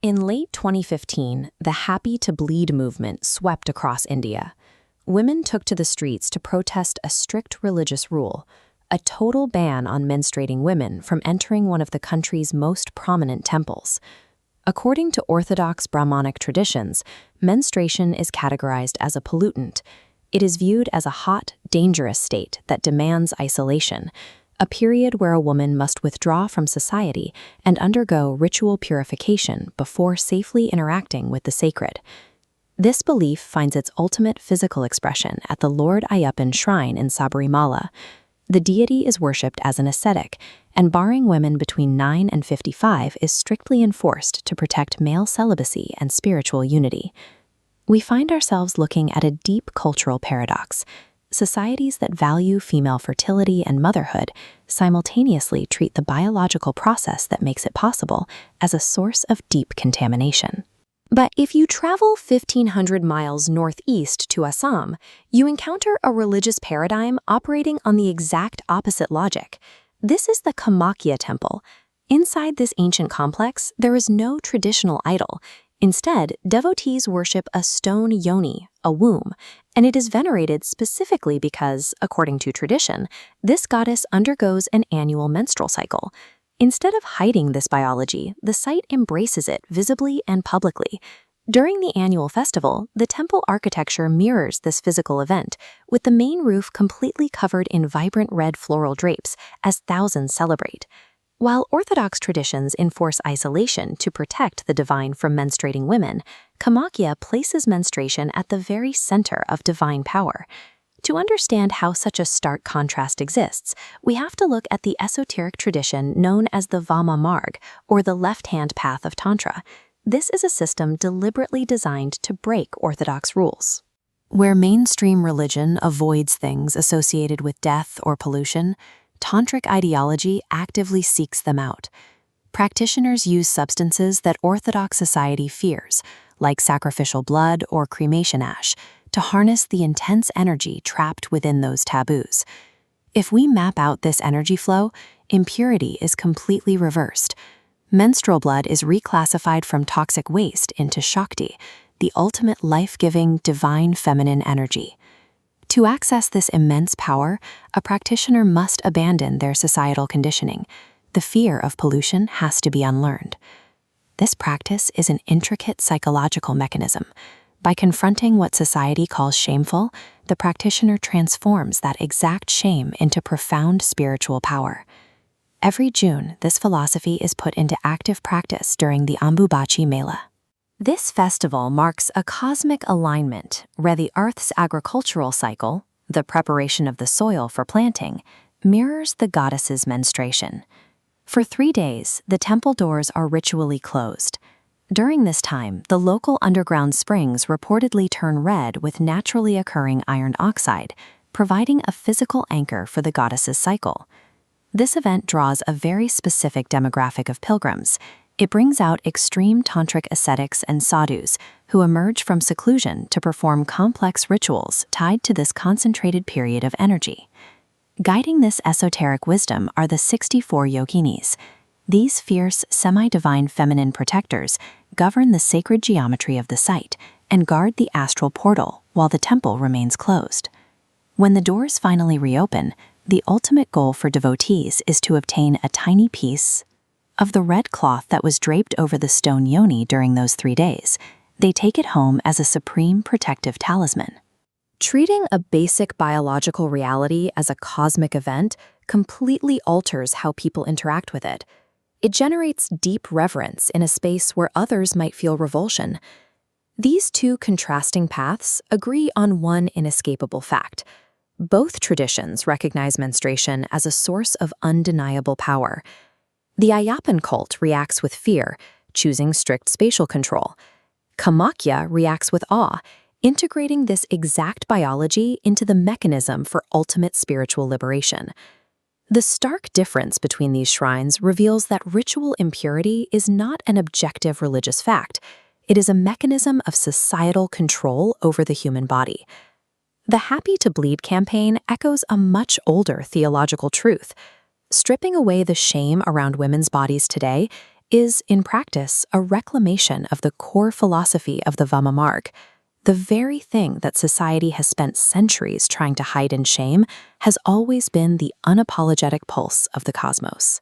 In late 2015, the Happy to Bleed movement swept across India. Women took to the streets to protest a strict religious rule, a total ban on menstruating women from entering one of the country's most prominent temples. According to Orthodox Brahmanic traditions, menstruation is categorized as a pollutant. It is viewed as a hot, dangerous state that demands isolation, a period where a woman must withdraw from society and undergo ritual purification before safely interacting with the sacred. This belief finds its ultimate physical expression at the Lord Ayyappan shrine in Sabarimala. The deity is worshipped as an ascetic, and barring women between 9 and 55 is strictly enforced to protect male celibacy and spiritual unity. We find ourselves looking at a deep cultural paradox. Societies that value female fertility and motherhood simultaneously treat the biological process that makes it possible as a source of deep contamination. But if you travel 1,500 miles northeast to Assam, you encounter a religious paradigm operating on the exact opposite logic. This is the Kamakhya temple. Inside this ancient complex, there is no traditional idol. Instead, devotees worship a stone yoni, a womb, and it is venerated specifically because, according to tradition, this goddess undergoes an annual menstrual cycle. Instead of hiding this biology, the site embraces it visibly and publicly. During the annual festival, the temple architecture mirrors this physical event, with the main roof completely covered in vibrant red floral drapes as thousands celebrate. While Orthodox traditions enforce isolation to protect the divine from menstruating women, Kamakhya places menstruation at the very center of divine power. To understand how such a stark contrast exists, we have to look at the esoteric tradition known as the Vama Marg, or the left-hand path of Tantra. This is a system deliberately designed to break Orthodox rules. Where mainstream religion avoids things associated with death or pollution, Tantric ideology actively seeks them out. Practitioners use substances that Orthodox society fears, like sacrificial blood or cremation ash, to harness the intense energy trapped within those taboos. If we map out this energy flow, impurity is completely reversed. Menstrual blood is reclassified from toxic waste into Shakti, the ultimate life-giving, divine feminine energy. To access this immense power, a practitioner must abandon their societal conditioning. The fear of pollution has to be unlearned. This practice is an intricate psychological mechanism. By confronting what society calls shameful, the practitioner transforms that exact shame into profound spiritual power. Every June, this philosophy is put into active practice during the Ambubachi Mela. This festival marks a cosmic alignment where the Earth's agricultural cycle, the preparation of the soil for planting, mirrors the goddess's menstruation. For 3 days, the temple doors are ritually closed. During this time, the local underground springs reportedly turn red with naturally occurring iron oxide, providing a physical anchor for the goddess's cycle. This event draws a very specific demographic of pilgrims. It brings out extreme tantric ascetics and sadhus who emerge from seclusion to perform complex rituals tied to this concentrated period of energy. Guiding this esoteric wisdom are the 64 yoginis. These fierce, semi-divine feminine protectors govern the sacred geometry of the site and guard the astral portal while the temple remains closed. When the doors finally reopen, the ultimate goal for devotees is to obtain a tiny piece of the red cloth that was draped over the stone yoni during those 3 days. They take it home as a supreme protective talisman. Treating a basic biological reality as a cosmic event completely alters how people interact with it. It generates deep reverence in a space where others might feel revulsion. These two contrasting paths agree on one inescapable fact. Both traditions recognize menstruation as a source of undeniable power. The Ayyappan cult reacts with fear, choosing strict spatial control. Kamakhya reacts with awe, integrating this exact biology into the mechanism for ultimate spiritual liberation. The stark difference between these shrines reveals that ritual impurity is not an objective religious fact. It is a mechanism of societal control over the human body. The Happy to Bleed campaign echoes a much older theological truth. Stripping away the shame around women's bodies today, is, in practice, a reclamation of the core philosophy of the Vama mark. The very thing that society has spent centuries trying to hide in shame has always been the unapologetic pulse of the cosmos.